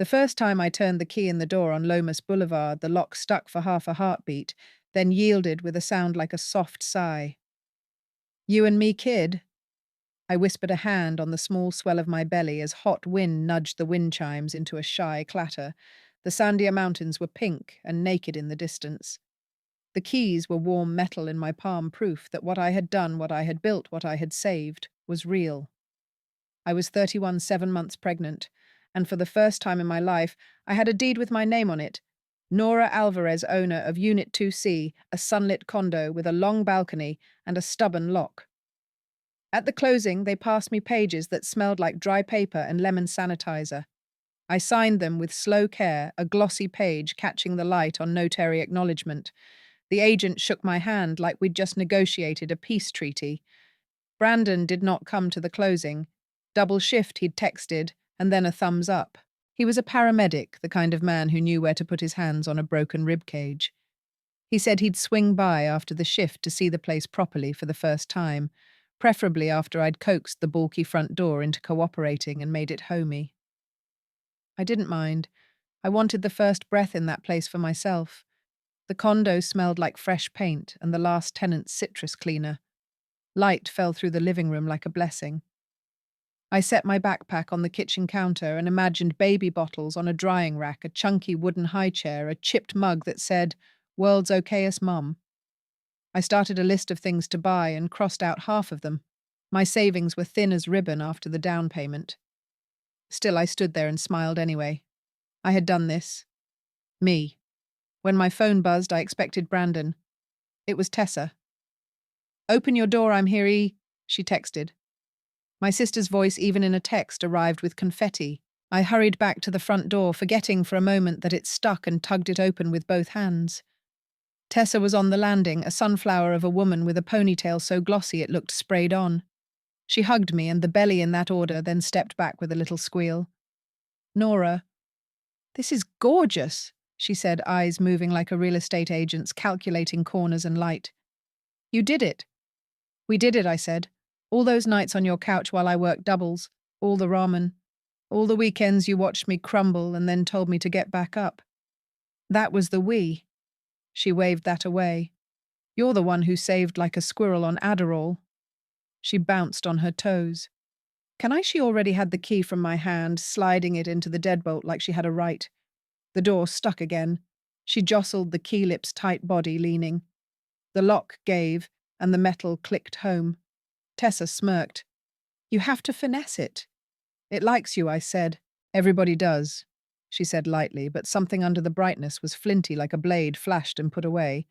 The first time I turned the key in the door on Lomas Boulevard, the lock stuck for half a heartbeat, then yielded with a sound like a soft sigh. You and me, kid? I whispered a hand on the small swell of my belly as hot wind nudged the wind chimes into a shy clatter. The Sandia Mountains were pink and naked in the distance. The keys were warm metal in my palm, proof that what I had done, what I had built, what I had saved, was real. I was 31, 7 months pregnant, and for the first time in my life, I had a deed with my name on it. Nora Alvarez, owner of Unit 2C, a sunlit condo with a long balcony and a stubborn lock. At the closing, they passed me pages that smelled like dry paper and lemon sanitizer. I signed them with slow care, a glossy page catching the light on notary acknowledgement. The agent shook my hand like we'd just negotiated a peace treaty. Brandon did not come to the closing. Double shift, he'd texted, and then a thumbs up. He was a paramedic, the kind of man who knew where to put his hands on a broken rib cage. He said he'd swing by after the shift to see the place properly for the first time, preferably after I'd coaxed the bulky front door into cooperating and made it homey. I didn't mind. I wanted the first breath in that place for myself. The condo smelled like fresh paint and the last tenant's citrus cleaner. Light fell through the living room like a blessing. I set my backpack on the kitchen counter and imagined baby bottles on a drying rack, a chunky wooden high chair, a chipped mug that said, "World's okayest mum." I started a list of things to buy and crossed out half of them. My savings were thin as ribbon after the down payment. Still, I stood there and smiled anyway. I had done this. Me. When my phone buzzed, I expected Brandon. It was Tessa. "Open your door, I'm here, she texted. My sister's voice, even in a text, arrived with confetti. I hurried back to the front door, forgetting for a moment that it stuck, and tugged it open with both hands. Tessa was on the landing, a sunflower of a woman with a ponytail so glossy it looked sprayed on. She hugged me, and the belly in that order, then stepped back with a little squeal. "Nora, this is gorgeous," she said, eyes moving like a real estate agent's, calculating corners and light. "You did it." "We did it," I said. "All those nights on your couch while I worked doubles, all the ramen, all the weekends you watched me crumble and then told me to get back up. That was the we." She waved that away. "You're the one who saved like a squirrel on Adderall." She bounced on her toes. She already had the key from my hand, sliding it into the deadbolt like she had a right. The door stuck again. She jostled the key lip's tight body, leaning. The lock gave, and the metal clicked home. Tessa smirked. "You have to finesse it." "It likes you," I said. "Everybody does," she said lightly, but something under the brightness was flinty like a blade, flashed and put away.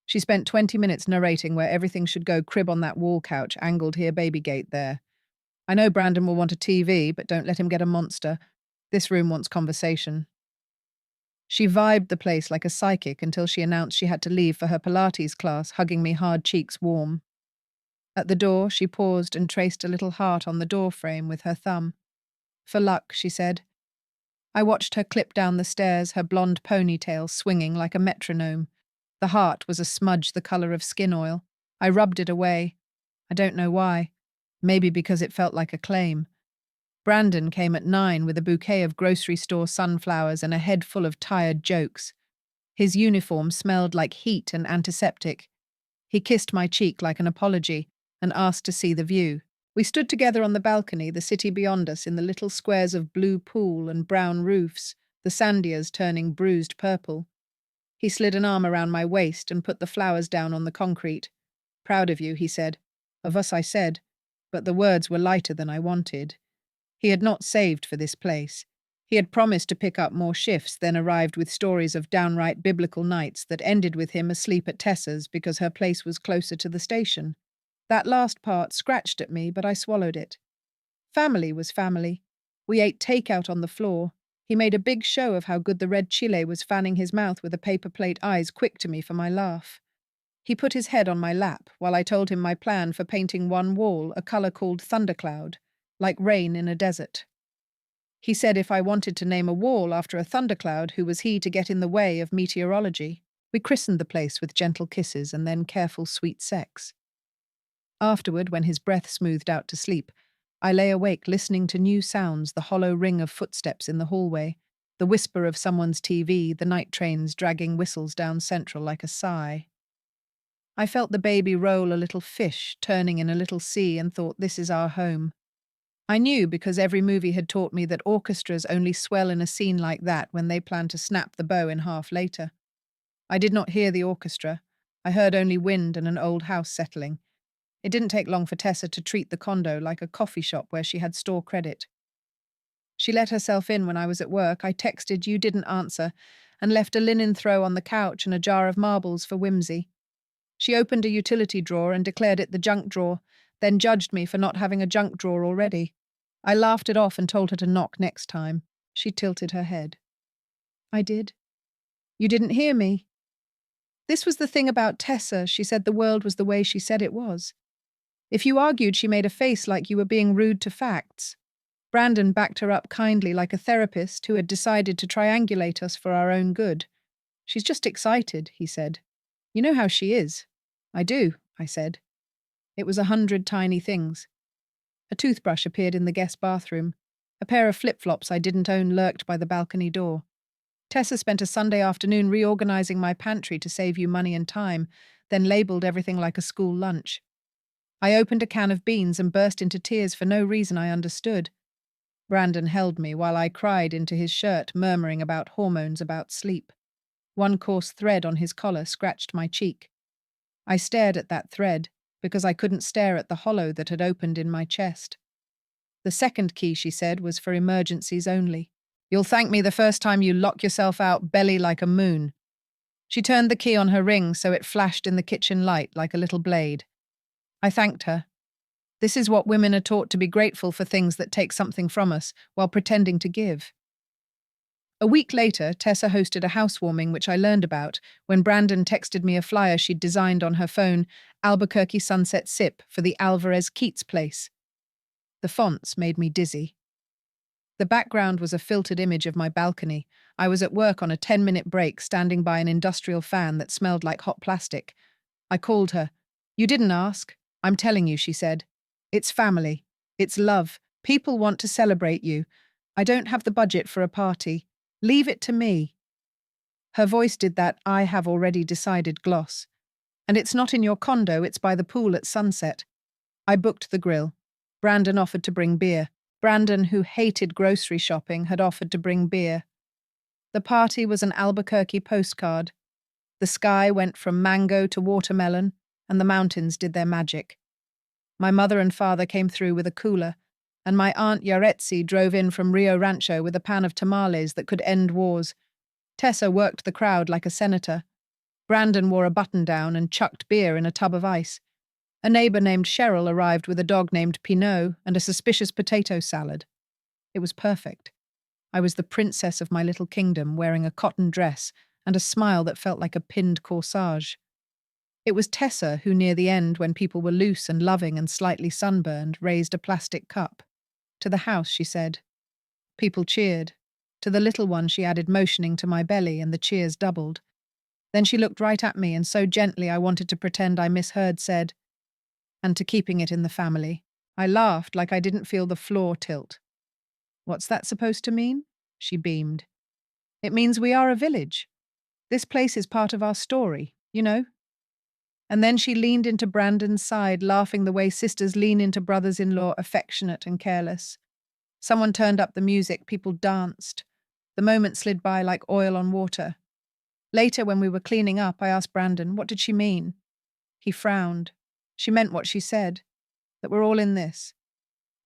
She spent 20 minutes narrating where everything should go: crib on that wall couch, angled here, baby gate there. "I know Brandon will want a TV, but don't let him get a monster. This room wants conversation." She vibed the place like a psychic until she announced she had to leave for her Pilates class, hugging me, hard cheeks warm. At the door, she paused and traced a little heart on the door frame with her thumb. "For luck," she said. I watched her clip down the stairs, her blonde ponytail swinging like a metronome. The heart was a smudge the color of skin oil. I rubbed it away. I don't know why. Maybe because it felt like a claim. Brandon came at 9 with a bouquet of grocery store sunflowers and a head full of tired jokes. His uniform smelled like heat and antiseptic. He kissed my cheek like an apology and asked to see the view. We stood together on the balcony, the city beyond us in the little squares of blue pool and brown roofs, the sandias turning bruised purple. He slid an arm around my waist and put the flowers down on the concrete. "Proud of you," he said. "Of us," I said, but the words were lighter than I wanted. He had not saved for this place. He had promised to pick up more shifts, then arrived with stories of downright biblical nights that ended with him asleep at Tessa's because her place was closer to the station. That last part scratched at me, but I swallowed it. Family was family. We ate takeout on the floor. He made a big show of how good the red chile was, fanning his mouth with a paper plate, eyes quick to me for my laugh. He put his head on my lap while I told him my plan for painting one wall a color called thundercloud, like rain in a desert. He said if I wanted to name a wall after a thundercloud, who was he to get in the way of meteorology? We christened the place with gentle kisses and then careful sweet sex. Afterward, when his breath smoothed out to sleep, I lay awake listening to new sounds, the hollow ring of footsteps in the hallway, The whisper of someone's TV, the night trains dragging whistles down Central like a sigh. I felt the baby roll a little fish, turning in a little sea, and thought, this is our home. I knew because every movie had taught me that orchestras only swell in a scene like that when they plan to snap the bow in half later. I did not hear the orchestra. I heard only wind and an old house settling. It didn't take long for Tessa to treat the condo like a coffee shop where she had store credit. She let herself in when I was at work. I texted, you didn't answer, and left a linen throw on the couch and a jar of marbles for whimsy. She opened a utility drawer and declared it the junk drawer, then judged me for not having a junk drawer already. I laughed it off and told her to knock next time. She tilted her head. I did. You didn't hear me. This was the thing about Tessa. She said the world was the way she said it was. If you argued, she made a face like you were being rude to facts. Brandon backed her up kindly like a therapist who had decided to triangulate us for our own good. She's just excited, he said. You know how she is. I do, I said. It was 100 tiny things. A toothbrush appeared in the guest bathroom. A pair of flip-flops I didn't own lurked by the balcony door. Tessa spent a Sunday afternoon reorganizing my pantry to save you money and time, then labeled everything like a school lunch. I opened a can of beans and burst into tears for no reason I understood. Brandon held me while I cried into his shirt, murmuring about hormones, about sleep. One coarse thread on his collar scratched my cheek. I stared at that thread because I couldn't stare at the hollow that had opened in my chest. The second key, she said, was for emergencies only. You'll thank me the first time you lock yourself out, belly like a moon. She turned the key on her ring so it flashed in the kitchen light like a little blade. I thanked her. This is what women are taught, to be grateful for things that take something from us while pretending to give. A week later, Tessa hosted a housewarming which I learned about when Brandon texted me a flyer she'd designed on her phone, Albuquerque Sunset Sip for the Alvarez Keats place. The fonts made me dizzy. The background was a filtered image of my balcony. I was at work on a 10-minute break, standing by an industrial fan that smelled like hot plastic. I called her. You didn't ask. I'm telling you, she said. It's family. It's love. People want to celebrate you. I don't have the budget for a party. Leave it to me. Her voice did that I have already decided gloss. And it's not in your condo, it's by the pool at sunset. I booked the grill. Brandon offered to bring beer. Brandon, who hated grocery shopping, had offered to bring beer. The party was an Albuquerque postcard. The sky went from mango to watermelon, and the mountains did their magic. My mother and father came through with a cooler, and my aunt Yaretsi drove in from Rio Rancho with a pan of tamales that could end wars. Tessa worked the crowd like a senator. Brandon wore a button-down and chucked beer in a tub of ice. A neighbor named Cheryl arrived with a dog named Pinot and a suspicious potato salad. It was perfect. I was the princess of my little kingdom, wearing a cotton dress and a smile that felt like a pinned corsage. It was Tessa who, near the end, when people were loose and loving and slightly sunburned, raised a plastic cup. To the house, she said. People cheered. To the little one, she added, motioning to my belly, and the cheers doubled. Then she looked right at me, and so gently I wanted to pretend I misheard, said, and to keeping it in the family. I laughed like I didn't feel the floor tilt. What's that supposed to mean? She beamed. It means we are a village. This place is part of our story, you know? And then she leaned into Brandon's side, laughing the way sisters lean into brothers-in-law, affectionate and careless. Someone turned up the music, people danced. The moment slid by like oil on water. Later, when we were cleaning up, I asked Brandon, what did she mean? He frowned. She meant what she said, that we're all in this.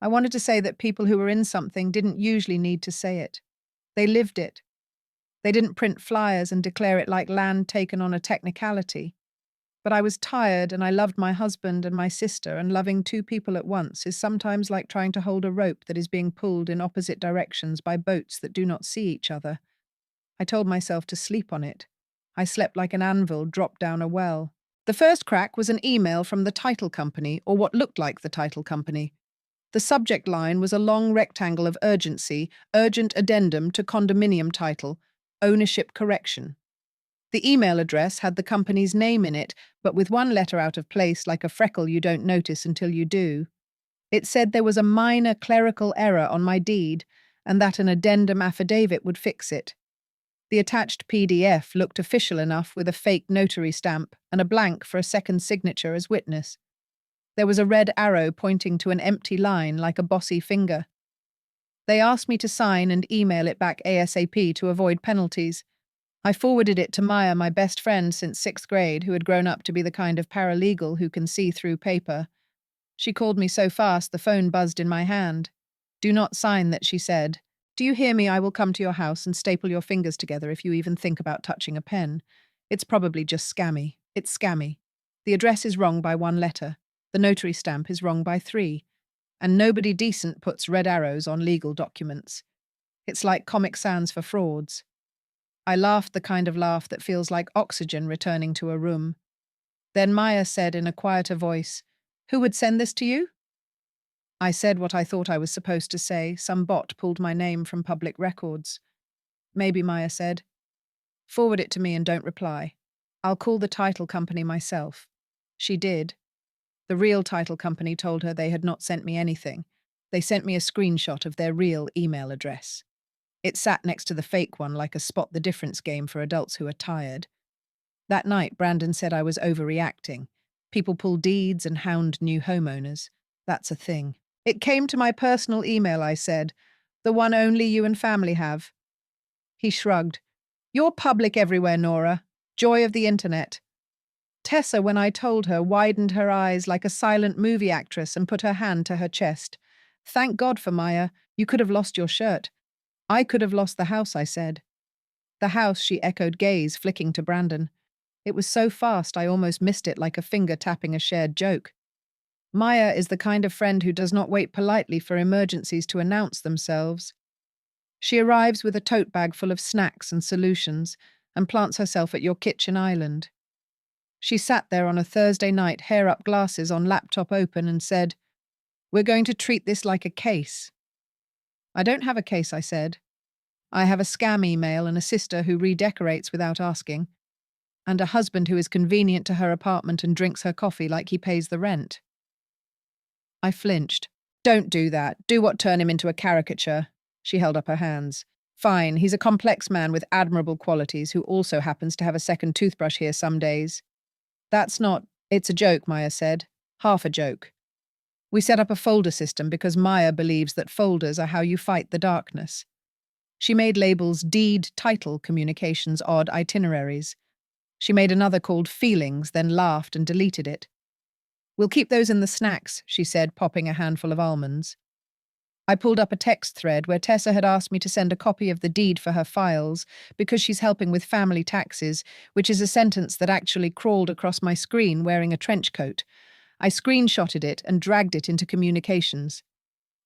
I wanted to say that people who were in something didn't usually need to say it. They lived it. They didn't print flyers and declare it like land taken on a technicality. But I was tired, and I loved my husband and my sister, and loving two people at once is sometimes like trying to hold a rope that is being pulled in opposite directions by boats that do not see each other. I told myself to sleep on it. I slept like an anvil dropped down a well. The first crack was an email from the title company, or what looked like the title company. The subject line was a long rectangle of urgency, urgent addendum to condominium title, ownership correction. The email address had the company's name in it, but with one letter out of place, like a freckle you don't notice until you do. It said there was a minor clerical error on my deed, and that an addendum affidavit would fix it. The attached PDF looked official enough with a fake notary stamp and a blank for a second signature as witness. There was a red arrow pointing to an empty line like a bossy finger. They asked me to sign and email it back ASAP to avoid penalties. I forwarded it to Maya, my best friend since 6th grade, who had grown up to be the kind of paralegal who can see through paper. She called me so fast the phone buzzed in my hand. "Do not sign that," she said. "Do you hear me? I will come to your house and staple your fingers together if you even think about touching a pen. It's probably just scammy. It's scammy. The address is wrong by 1 letter. The notary stamp is wrong by 3. And nobody decent puts red arrows on legal documents. It's like Comic Sans for frauds." I laughed the kind of laugh that feels like oxygen returning to a room. Then Maya said in a quieter voice, "Who would send this to you?" I said what I thought I was supposed to say. Some bot pulled my name from public records. "Maybe," Maya said. "Forward it to me and don't reply. I'll call the title company myself." She did. The real title company told her they had not sent me anything. They sent me a screenshot of their real email address. It sat next to the fake one like a spot the difference game for adults who are tired. That night, Brandon said I was overreacting. People pull deeds and hound new homeowners. That's a thing. "It came to my personal email," I said. "The one only you and family have." He shrugged. "You're public everywhere, Nora. Joy of the internet." Tessa, when I told her, widened her eyes like a silent movie actress and put her hand to her chest. "Thank God for Maya. You could have lost your shirt." "I could have lost the house," I said. "The house," she echoed, gaze flicking to Brandon. It was so fast I almost missed it, like a finger tapping a shared joke. Maya is the kind of friend who does not wait politely for emergencies to announce themselves. She arrives with a tote bag full of snacks and solutions and plants herself at your kitchen island. She sat there on a Thursday night, hair up, glasses on, laptop open, and said, "We're going to treat this like a case." "I don't have a case," I said. "I have a scam email and a sister who redecorates without asking, and a husband who is convenient to her apartment and drinks her coffee like he pays the rent." I flinched. "Don't do that. Do what turn him into a caricature." She held up her hands. "Fine, he's a complex man with admirable qualities who also happens to have a second toothbrush here some days." "That's not—" "It's a joke," Maya said. "Half a joke. We set up a folder system because Maya believes that folders are how you fight the darkness." She made labels deed, title, communications, odd itineraries. She made another called feelings, then laughed and deleted it. "We'll keep those in the snacks," she said, popping a handful of almonds. I pulled up a text thread where Tessa had asked me to send a copy of the deed for her files because she's helping with family taxes, which is a sentence that actually crawled across my screen wearing a trench coat. I screenshotted it and dragged it into communications.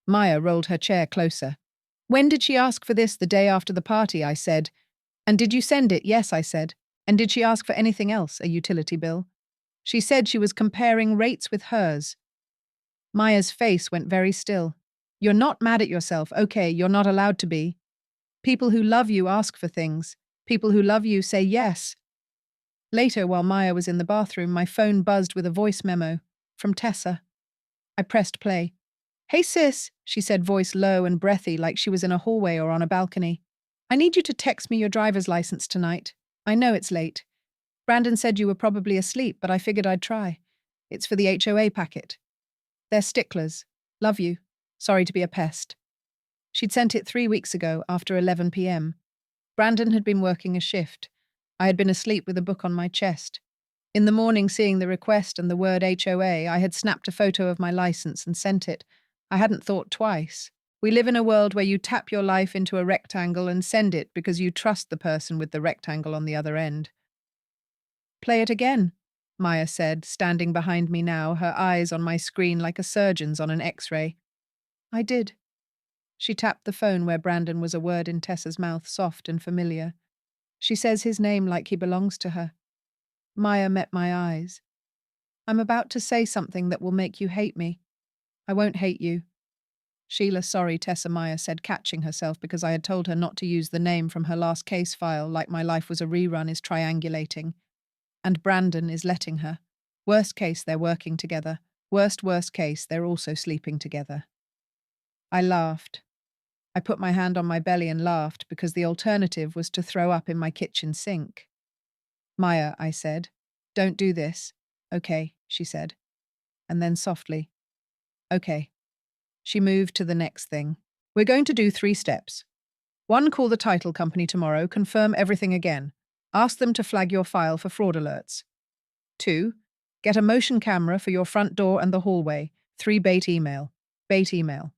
Maya rolled her chair closer. "When did she ask for this? The day after the party," I said. "And did you send it?" "Yes," I said. "And did she ask for anything else? A utility bill?" "She said she was comparing rates with hers." Maya's face went very still. "You're not mad at yourself. Okay, you're not allowed to be. People who love you ask for things. People who love you say yes." Later, while Maya was in the bathroom, my phone buzzed with a voice memo from Tessa. I pressed play. "Hey sis," she said, voice low and breathy like she was in a hallway or on a balcony. "I need you to text me your driver's license tonight. I know it's late. Brandon said you were probably asleep, but I figured I'd try. It's for the HOA packet. They're sticklers. Love you. Sorry to be a pest." She'd sent it 3 weeks ago, after 11 p.m. Brandon had been working a shift. I had been asleep with a book on my chest. In the morning, seeing the request and the word HOA, I had snapped a photo of my license and sent it. I hadn't thought twice. We live in a world where you tap your life into a rectangle and send it because you trust the person with the rectangle on the other end. "Play it again," Maya said, standing behind me now, her eyes on my screen like a surgeon's on an X-ray. I did. She tapped the phone where Brandon was, a word in Tessa's mouth, soft and familiar. She says his name like he belongs to her. Maya met my eyes. "I'm about to say something that will make you hate me." "I won't hate you." "Sheila, sorry," Tessa, Maya said, catching herself because I had told her not to use the name from her last case file, like my life was a rerun, is triangulating. And Brandon is letting her. Worst case, they're working together. Worst case, they're also sleeping together. I laughed. I put my hand on my belly and laughed because the alternative was to throw up in my kitchen sink. Maya, I said, don't do this. Okay, she said. And then softly, okay. She moved to the next thing. We're going to do 3 steps. 1, call the title company tomorrow, confirm everything again. Ask them to flag your file for fraud alerts. 2, get a motion camera for your front door and the hallway. 3, bait email. Bait email.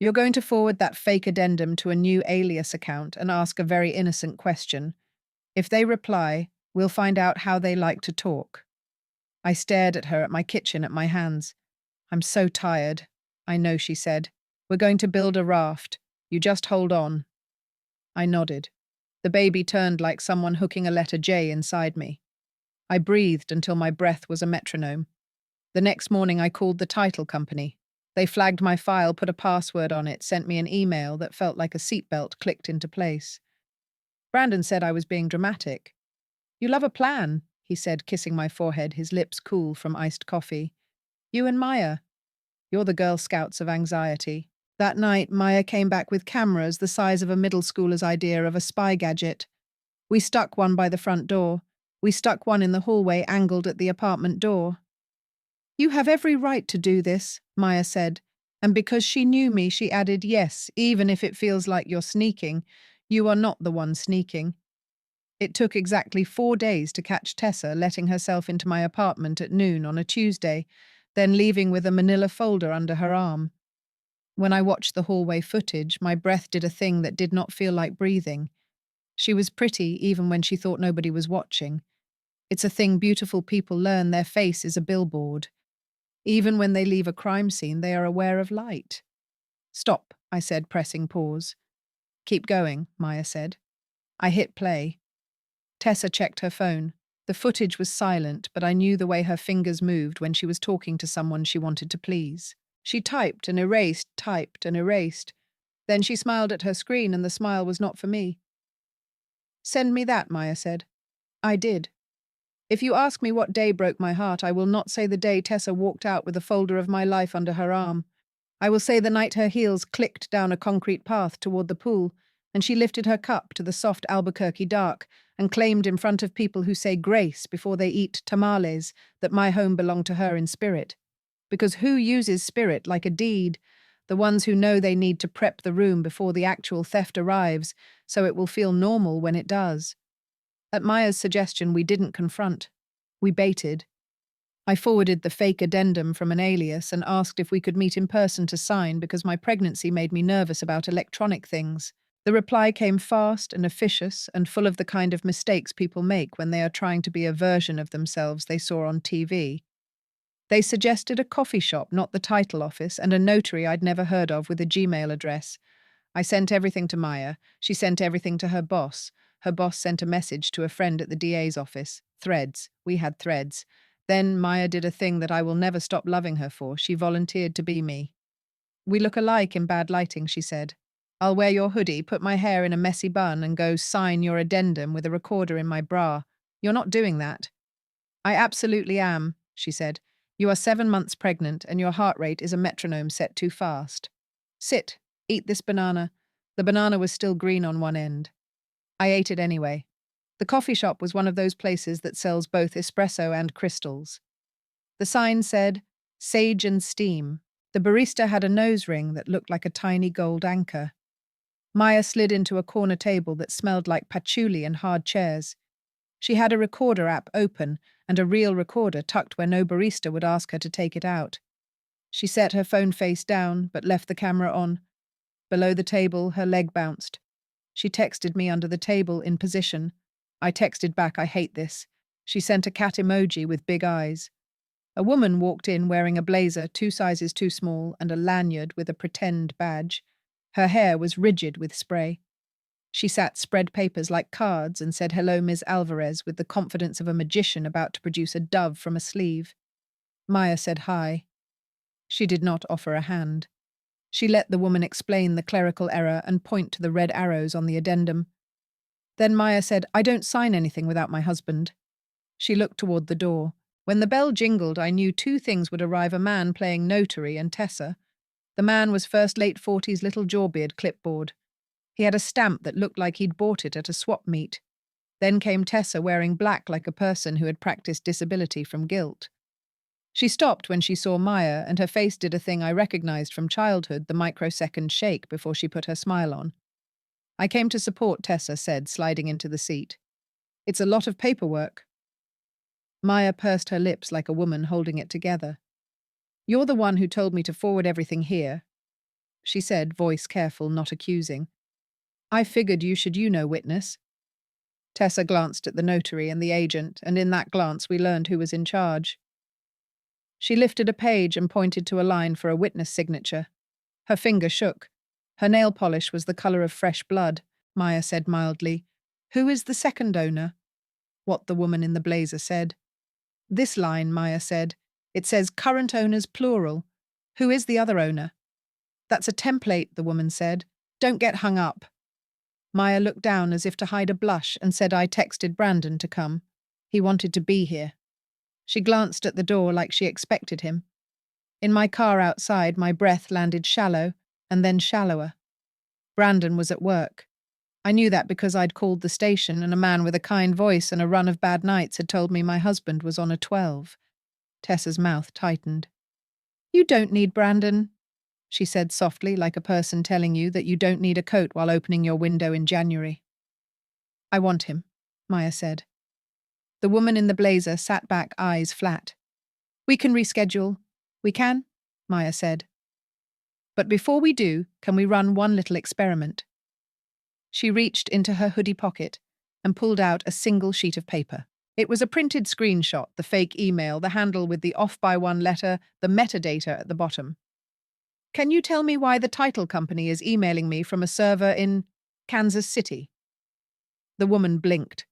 You're going to forward that fake addendum to a new alias account and ask a very innocent question. If they reply, we'll find out how they like to talk. I stared at her, at my kitchen, at my hands. I'm so tired. I know, she said. We're going to build a raft. You just hold on. I nodded. The baby turned like someone hooking a letter J inside me. I breathed until my breath was a metronome. The next morning I called the title company. They flagged my file, put a password on it, sent me an email that felt like a seatbelt clicked into place. Brandon said I was being dramatic. You love a plan, he said, kissing my forehead, his lips cool from iced coffee. You and Maya. You're the Girl Scouts of anxiety. That night, Maya came back with cameras the size of a middle schooler's idea of a spy gadget. We stuck one by the front door. We stuck one in the hallway angled at the apartment door. You have every right to do this, Maya said, and because she knew me, she added, yes, even if it feels like you're sneaking, you are not the one sneaking. It took exactly 4 days to catch Tessa letting herself into my apartment at noon on a Tuesday, then leaving with a manila folder under her arm. When I watched the hallway footage, my breath did a thing that did not feel like breathing. She was pretty even when she thought nobody was watching. It's a thing beautiful people learn, their face is a billboard. Even when they leave a crime scene, they are aware of light. Stop, I said, pressing pause. Keep going, Maya said. I hit play. Tessa checked her phone. The footage was silent, but I knew the way her fingers moved when she was talking to someone she wanted to please. She typed and erased, typed and erased. Then she smiled at her screen, and the smile was not for me. Send me that, Maya said. I did. If you ask me what day broke my heart, I will not say the day Tessa walked out with a folder of my life under her arm. I will say the night her heels clicked down a concrete path toward the pool, and she lifted her cup to the soft Albuquerque dark and claimed in front of people who say grace before they eat tamales that my home belonged to her in spirit. Because who uses spirit like a deed? The ones who know they need to prep the room before the actual theft arrives, so it will feel normal when it does. At Maya's suggestion, we didn't confront. We baited. I forwarded the fake addendum from an alias and asked if we could meet in person to sign because my pregnancy made me nervous about electronic things. The reply came fast and officious and full of the kind of mistakes people make when they are trying to be a version of themselves they saw on TV. They suggested a coffee shop, not the title office, and a notary I'd never heard of with a Gmail address. I sent everything to Maya. She sent everything to her boss. Her boss sent a message to a friend at the DA's office. Threads. We had threads. Then Maya did a thing that I will never stop loving her for. She volunteered to be me. We look alike in bad lighting, she said. I'll wear your hoodie, put my hair in a messy bun, and go sign your addendum with a recorder in my bra. You're not doing that. I absolutely am, she said. You are 7 months pregnant, and your heart rate is a metronome set too fast. Sit. Eat this banana. The banana was still green on one end. I ate it anyway. The coffee shop was one of those places that sells both espresso and crystals. The sign said, Sage and Steam. The barista had a nose ring that looked like a tiny gold anchor. Maya slid into a corner table that smelled like patchouli and hard chairs. She had a recorder app open and a real recorder tucked where no barista would ask her to take it out. She set her phone face down, but left the camera on. Below the table, her leg bounced. She texted me under the table in position. I texted back, I hate this. She sent a cat emoji with big eyes. A woman walked in wearing a blazer 2 sizes too small and a lanyard with a pretend badge. Her hair was rigid with spray. She sat spread papers like cards and said hello Ms. Alvarez with the confidence of a magician about to produce a dove from a sleeve. Maya said hi. She did not offer a hand. She let the woman explain the clerical error and point to the red arrows on the addendum. Then Maya said, I don't sign anything without my husband. She looked toward the door. When the bell jingled, I knew 2 things would arrive, a man playing notary and Tessa. The man was first late 40s little jawbeard clipboard. He had a stamp that looked like he'd bought it at a swap meet. Then came Tessa wearing black like a person who had practiced disability from guilt. She stopped when she saw Maya, and her face did a thing I recognized from childhood, the microsecond shake before she put her smile on. I came to support, Tessa said, sliding into the seat. It's a lot of paperwork. Maya pursed her lips like a woman holding it together. You're the one who told me to forward everything here, she said, voice careful, not accusing. I figured you know, witness. Tessa glanced at the notary and the agent, and in that glance we learned who was in charge. She lifted a page and pointed to a line for a witness signature. Her finger shook. Her nail polish was the color of fresh blood. Maya said mildly, Who is the second owner? What the woman in the blazer said. This line, Maya said. It says current owners plural. Who is the other owner? That's a template, the woman said. Don't get hung up. Maya looked down as if to hide a blush and said I texted Brandon to come. He wanted to be here. She glanced at the door like she expected him. In my car outside, my breath landed shallow and then shallower. Brandon was at work. I knew that because I'd called the station and a man with a kind voice and a run of bad nights had told me my husband was on a 12. Tessa's mouth tightened. You don't need Brandon, she said softly, like a person telling you that you don't need a coat while opening your window in January. I want him, Maya said. The woman in the blazer sat back, eyes flat. We can reschedule. We can, Maya said. But before we do, can we run one little experiment? She reached into her hoodie pocket and pulled out a single sheet of paper. It was a printed screenshot, the fake email, the handle with the off by one letter, the metadata at the bottom. Can you tell me why the title company is emailing me from a server in Kansas City? The woman blinked.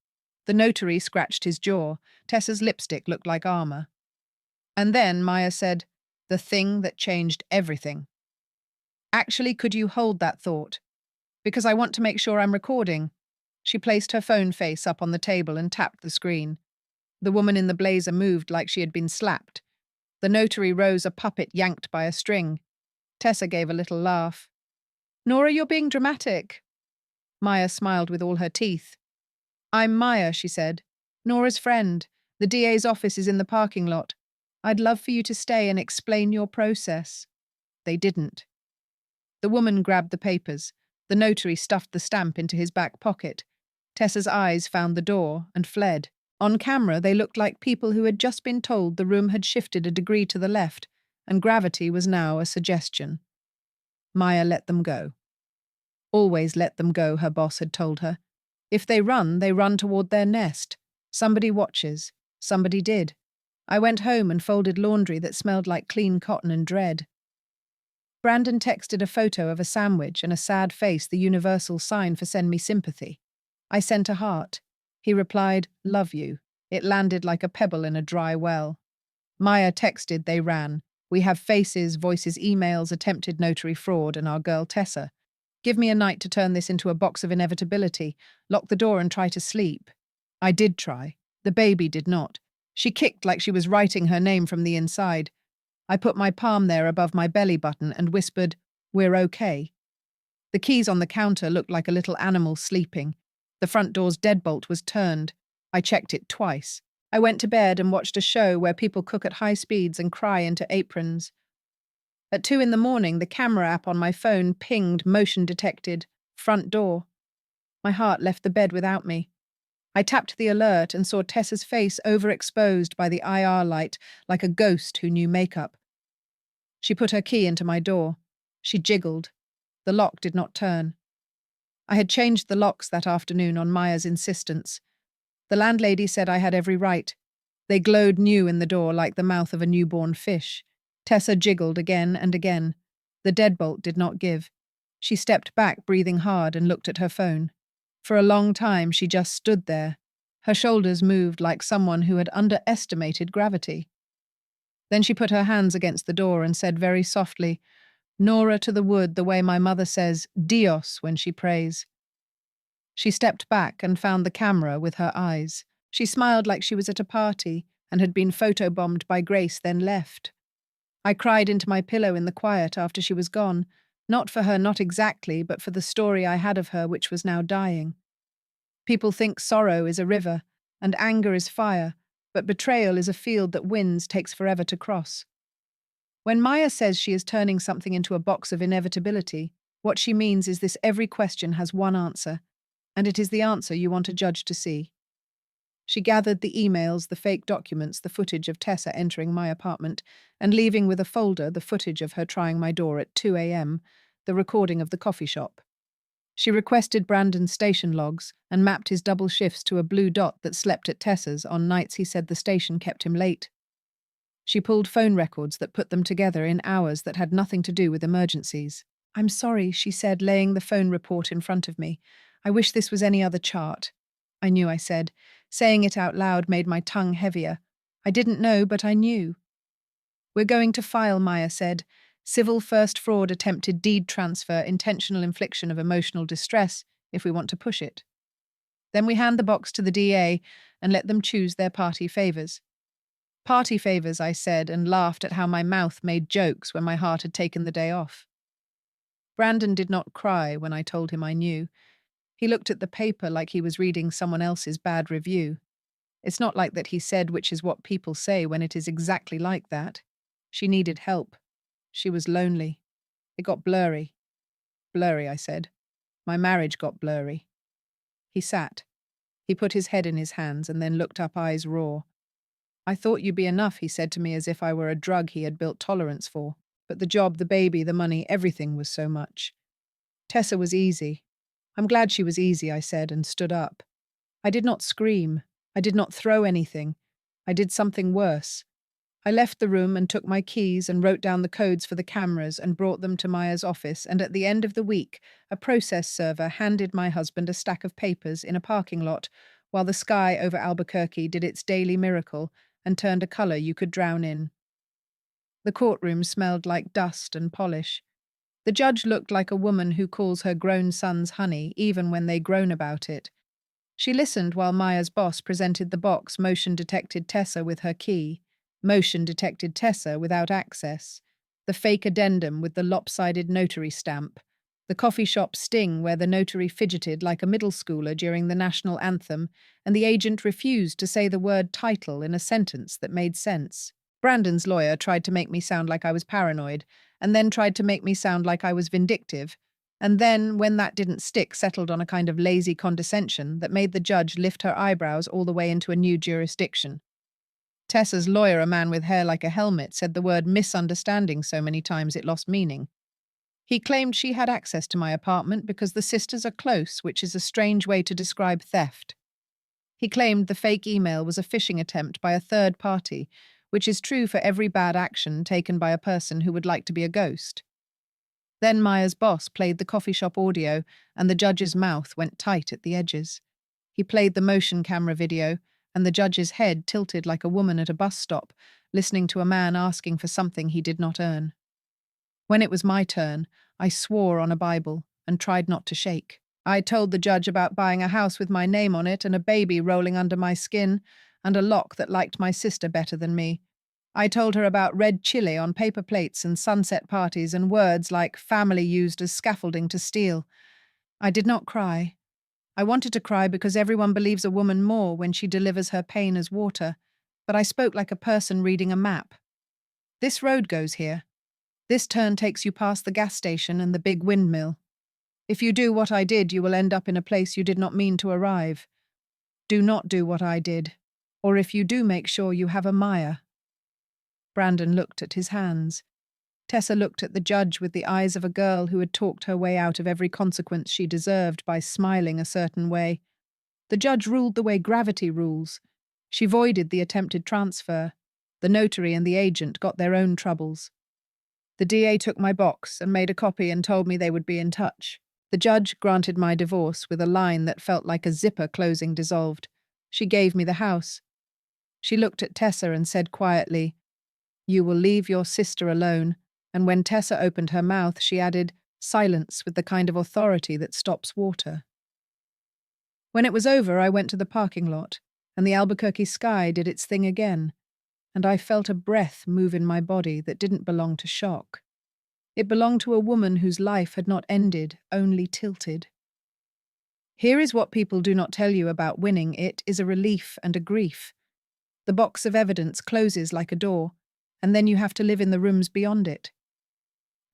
The notary scratched his jaw. Tessa's lipstick looked like armor. And then Maya said, the thing that changed everything. Actually, could you hold that thought? Because I want to make sure I'm recording. She placed her phone face up on the table and tapped the screen. The woman in the blazer moved like she had been slapped. The notary rose, a puppet yanked by a string. Tessa gave a little laugh. Nora, you're being dramatic. Maya smiled with all her teeth. I'm Maya, she said. Nora's friend. The DA's office is in the parking lot. I'd love for you to stay and explain your process. They didn't. The woman grabbed the papers. The notary stuffed the stamp into his back pocket. Tessa's eyes found the door and fled. On camera, they looked like people who had just been told the room had shifted a degree to the left, and gravity was now a suggestion. Maya let them go. Always let them go, her boss had told her. If they run toward their nest. Somebody watches. Somebody did. I went home and folded laundry that smelled like clean cotton and dread. Brandon texted a photo of a sandwich and a sad face, the universal sign for send me sympathy. I sent a heart. He replied, love you. It landed like a pebble in a dry well. Maya texted, they ran. We have faces, voices, emails, attempted notary fraud, and our girl Tessa. Give me a night to turn this into a box of inevitability. Lock the door and try to sleep. I did try. The baby did not. She kicked like she was writing her name from the inside. I put my palm there above my belly button and whispered, we're okay. The keys on the counter looked like a little animal sleeping. The front door's deadbolt was turned. I checked it twice. I went to bed and watched a show where people cook at high speeds and cry into aprons. At 2 a.m, the camera app on my phone pinged, motion detected, front door. My heart left the bed without me. I tapped the alert and saw Tessa's face overexposed by the IR light like a ghost who knew makeup. She put her key into my door. She jiggled. The lock did not turn. I had changed the locks that afternoon on Maya's insistence. The landlady said I had every right. They glowed new in the door like the mouth of a newborn fish. Tessa jiggled again and again. The deadbolt did not give. She stepped back, breathing hard, and looked at her phone. For a long time she just stood there. Her shoulders moved like someone who had underestimated gravity. Then she put her hands against the door and said very softly, Nora to the wood, the way my mother says Dios when she prays. She stepped back and found the camera with her eyes. She smiled like she was at a party and had been photobombed by Grace, then left. I cried into my pillow in the quiet after she was gone, not for her, not exactly, but for the story I had of her which was now dying. People think sorrow is a river, and anger is fire, but betrayal is a field that winds takes forever to cross. When Maya says she is turning something into a box of inevitability, what she means is this: every question has one answer, and it is the answer you want a judge to see. She gathered the emails, the fake documents, the footage of Tessa entering my apartment and leaving with a folder the footage of her trying my door at 2 a.m., the recording of the coffee shop. She requested Brandon's station logs and mapped his double shifts to a blue dot that slept at Tessa's on nights he said the station kept him late. She pulled phone records that put them together in hours that had nothing to do with emergencies. "I'm sorry," she said, laying the phone report in front of me. "I wish this was any other chart." I knew, I said. Saying it out loud made my tongue heavier. I didn't know, but I knew. "We're going to file," Maya said. "Civil first fraud, attempted deed transfer, intentional infliction of emotional distress, if we want to push it. Then we hand the box to the DA and let them choose their party favors." "Party favors," I said, and laughed at how my mouth made jokes when my heart had taken the day off. Brandon did not cry when I told him I knew. He looked at the paper like he was reading someone else's bad review. It's not like that, he said, which is what people say when it is exactly like that. She needed help. She was lonely. It got blurry. "Blurry," I said. "My marriage got blurry." He sat. He put his head in his hands and then looked up, eyes raw. "I thought you'd be enough," he said to me, as if I were a drug he had built tolerance for. "But the job, the baby, the money, everything was so much. Tessa was easy." "I'm glad she was easy," I said, and stood up. I did not scream. I did not throw anything. I did something worse. I left the room and took my keys and wrote down the codes for the cameras and brought them to Maya's office, and at the end of the week, a process server handed my husband a stack of papers in a parking lot while the sky over Albuquerque did its daily miracle and turned a color you could drown in. The courtroom smelled like dust and polish. The judge looked like a woman who calls her grown sons honey, even when they groan about it. She listened while Maya's boss presented the box, motion detected Tessa with her key, motion detected Tessa without access, the fake addendum with the lopsided notary stamp, the coffee shop sting where the notary fidgeted like a middle schooler during the national anthem, and the agent refused to say the word title in a sentence that made sense. Brandon's lawyer tried to make me sound like I was paranoid, and then tried to make me sound like I was vindictive, and then, when that didn't stick, settled on a kind of lazy condescension that made the judge lift her eyebrows all the way into a new jurisdiction. Tessa's lawyer, a man with hair like a helmet, said the word misunderstanding so many times it lost meaning. He claimed she had access to my apartment because the sisters are close, which is a strange way to describe theft. He claimed the fake email was a phishing attempt by a third party, which is true for every bad action taken by a person who would like to be a ghost. Then Maya's boss played the coffee shop audio, and the judge's mouth went tight at the edges. He played the motion camera video, and the judge's head tilted like a woman at a bus stop, listening to a man asking for something he did not earn. When it was my turn, I swore on a Bible and tried not to shake. I told the judge about buying a house with my name on it and a baby rolling under my skin, and a lock that liked my sister better than me. I told her about red chili on paper plates and sunset parties and words like family used as scaffolding to steal. I did not cry. I wanted to cry because everyone believes a woman more when she delivers her pain as water, but I spoke like a person reading a map. "This road goes here. This turn takes you past the gas station and the big windmill. If you do what I did, you will end up in a place you did not mean to arrive. Do not do what I did. Or if you do, make sure you have a Maya." Brandon looked at his hands. Tessa looked at the judge with the eyes of a girl who had talked her way out of every consequence she deserved by smiling a certain way. The judge ruled the way gravity rules. She voided the attempted transfer. The notary and the agent got their own troubles. The DA took my box and made a copy and told me they would be in touch. The judge granted my divorce with a line that felt like a zipper closing dissolved. She gave me the house. She looked at Tessa and said quietly, "You will leave your sister alone," and when Tessa opened her mouth, she added, silence with the kind of authority that stops water. When it was over, I went to the parking lot, and the Albuquerque sky did its thing again. and I felt a breath move in my body that didn't belong to shock. It belonged to a woman whose life had not ended, only tilted. Here is what people do not tell you about winning. It is a relief and a grief. The box of evidence closes like a door, and then you have to live in the rooms beyond it.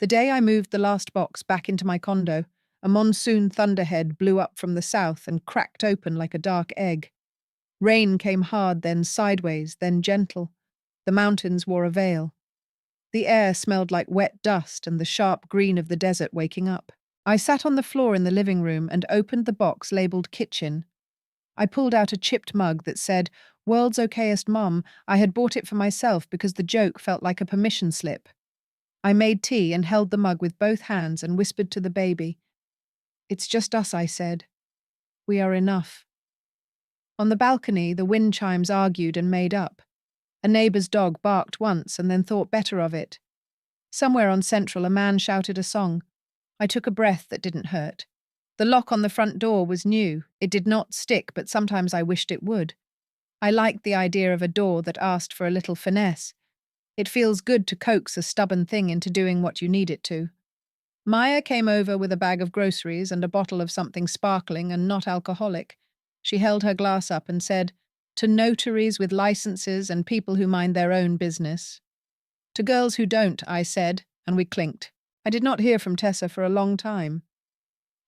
The day I moved the last box back into my condo, a monsoon thunderhead blew up from the south and cracked open like a dark egg. Rain came hard, then sideways, then gentle. The mountains wore a veil. The air smelled like wet dust and the sharp green of the desert waking up. I sat on the floor in the living room and opened the box labeled kitchen. I pulled out a chipped mug that said, "World's okayest mom." I had bought it for myself because the joke felt like a permission slip. I made tea and held the mug with both hands and whispered to the baby. "It's just us," I said. "We are enough." On the balcony, the wind chimes argued and made up. A neighbour's dog barked once and then thought better of it. Somewhere on Central, a man shouted a song. I took a breath that didn't hurt. The lock on the front door was new. It did not stick, but sometimes I wished it would. I liked the idea of a door that asked for a little finesse. It feels good to coax a stubborn thing into doing what you need it to. Maya came over with a bag of groceries and a bottle of something sparkling and not alcoholic. She held her glass up and said, "To notaries with licenses and people who mind their own business." "To girls who don't," I said, and we clinked. I did not hear from Tessa for a long time.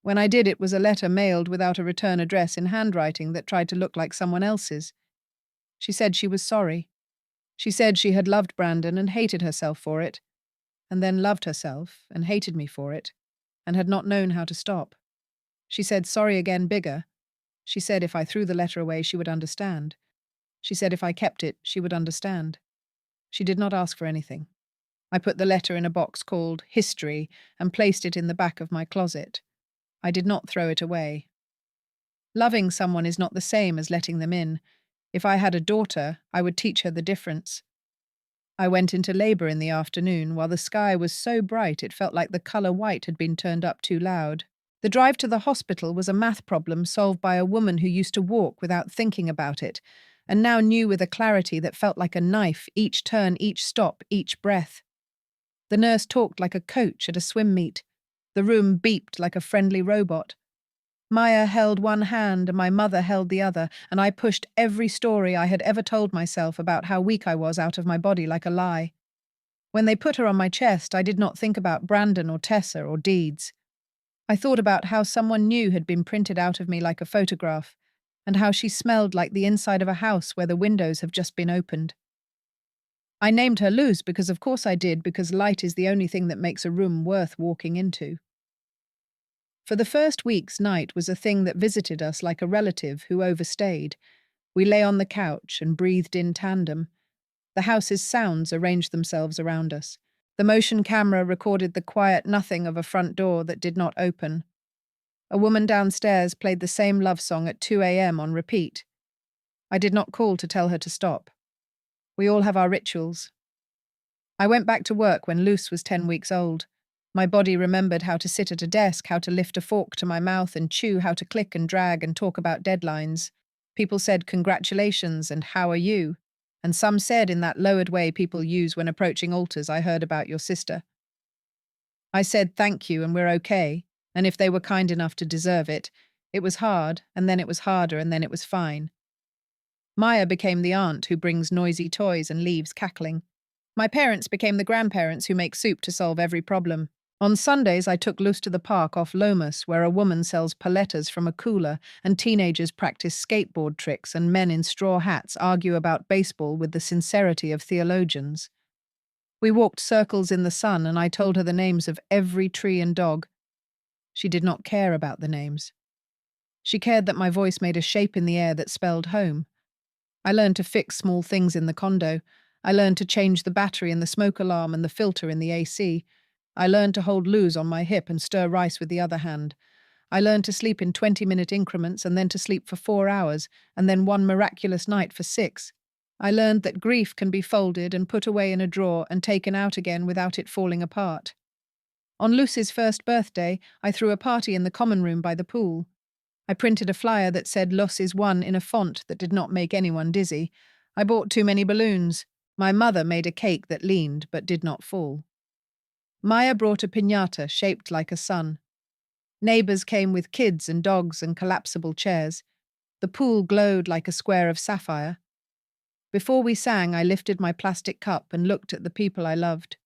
When I did, it was a letter mailed without a return address in handwriting that tried to look like someone else's. She said she was sorry. She said she had loved Brandon and hated herself for it, and then loved herself and hated me for it, and had not known how to stop. She said sorry again bigger. She said if I threw the letter away, she would understand. She said if I kept it, she would understand. She did not ask for anything. I put the letter in a box called History and placed it in the back of my closet. I did not throw it away. Loving someone is not the same as letting them in. If I had a daughter, I would teach her the difference. I went into labor in the afternoon while the sky was so bright it felt like the color white had been turned up too loud. The drive to the hospital was a math problem solved by a woman who used to walk without thinking about it, and now knew with a clarity that felt like a knife, each turn, each stop, each breath. The nurse talked like a coach at a swim meet. The room beeped like a friendly robot. Maya held one hand and my mother held the other, and I pushed every story I had ever told myself about how weak I was out of my body like a lie. When they put her on my chest, I did not think about Brandon or Tessa or deeds. I thought about how someone new had been printed out of me like a photograph, and how she smelled like the inside of a house where the windows have just been opened. I named her Luz because of course I did, because light is the only thing that makes a room worth walking into. For the first week's night was a thing that visited us like a relative who overstayed. We lay on the couch and breathed in tandem. The house's sounds arranged themselves around us. The motion camera recorded the quiet nothing of a front door that did not open. A woman downstairs played the same love song at 2 a.m. on repeat. I did not call to tell her to stop. We all have our rituals. I went back to work when Luce was 10 weeks old. My body remembered how to sit at a desk, how to lift a fork to my mouth and chew, how to click and drag and talk about deadlines. People said congratulations and how are you? And some said in that lowered way people use when approaching altars, I heard about your sister. I said thank you and we're okay, and if they were kind enough to deserve it. It was hard, and then it was harder, and then it was fine. Maya became the aunt who brings noisy toys and leaves cackling. My parents became the grandparents who make soup to solve every problem. On Sundays, I took Luz to the park off Lomas, where a woman sells palettas from a cooler and teenagers practice skateboard tricks and men in straw hats argue about baseball with the sincerity of theologians. We walked circles in the sun and I told her the names of every tree and dog. She did not care about the names. She cared that my voice made a shape in the air that spelled home. I learned to fix small things in the condo. I learned to change the battery in the smoke alarm and the filter in the AC. I learned to hold Luz on my hip and stir rice with the other hand. I learned to sleep in 20-minute increments and then to sleep for 4 hours, and then one miraculous night for 6. I learned that grief can be folded and put away in a drawer and taken out again without it falling apart. On Luz's first birthday, I threw a party in the common room by the pool. I printed a flyer that said Los is one in a font that did not make anyone dizzy. I bought too many balloons. My mother made a cake that leaned but did not fall. Maya brought a piñata shaped like a sun. Neighbors came with kids and dogs and collapsible chairs. The pool glowed like a square of sapphire. Before we sang, I lifted my plastic cup and looked at the people I loved.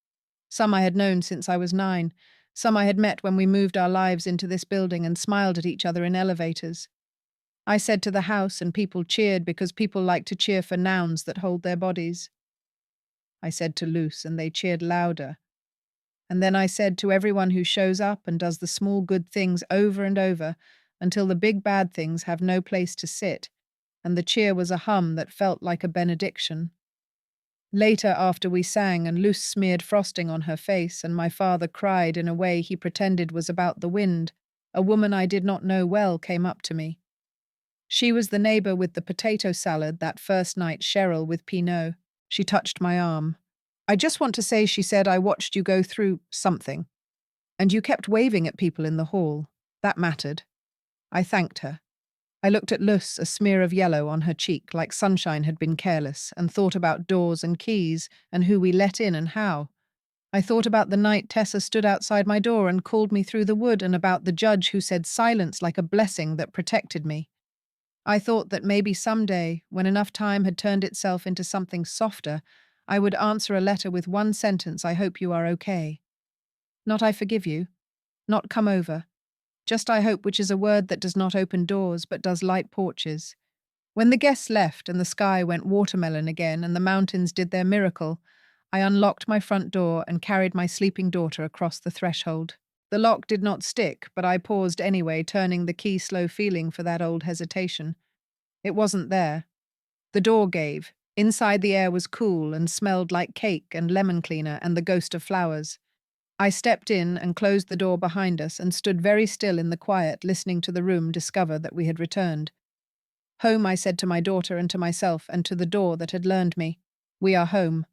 Some I had known since I was 9, some I had met when we moved our lives into this building and smiled at each other in elevators. I said to the house, and people cheered because people like to cheer for nouns that hold their bodies. I said to Luce, and they cheered louder. And then I said to everyone who shows up and does the small good things over and over until the big bad things have no place to sit, and the cheer was a hum that felt like a benediction. Later, after we sang and Luce smeared frosting on her face and my father cried in a way he pretended was about the wind, a woman I did not know well came up to me. She was the neighbor with the potato salad that first night, Cheryl with Pinot. She touched my arm. I just want to say, she said, I watched you go through something. And you kept waving at people in the hall. That mattered. I thanked her. I looked at Luce, a smear of yellow on her cheek, like sunshine had been careless, and thought about doors and keys, and who we let in and how. I thought about the night Tessa stood outside my door and called me through the wood, and about the judge who said silence like a blessing that protected me. I thought that maybe someday, when enough time had turned itself into something softer, I would answer a letter with one sentence, I hope you are okay. Not I forgive you. Not come over. Just I hope, which is a word that does not open doors but does light porches. When the guests left and the sky went watermelon again and the mountains did their miracle, I unlocked my front door and carried my sleeping daughter across the threshold. The lock did not stick, but I paused anyway, turning the key, slow feeling for that old hesitation. It wasn't there. The door gave. Inside the air was cool and smelled like cake and lemon cleaner and the ghost of flowers. I stepped in and closed the door behind us and stood very still in the quiet, listening to the room discover that we had returned. Home, I said to my daughter and to myself and to the door that had learned me. We are home.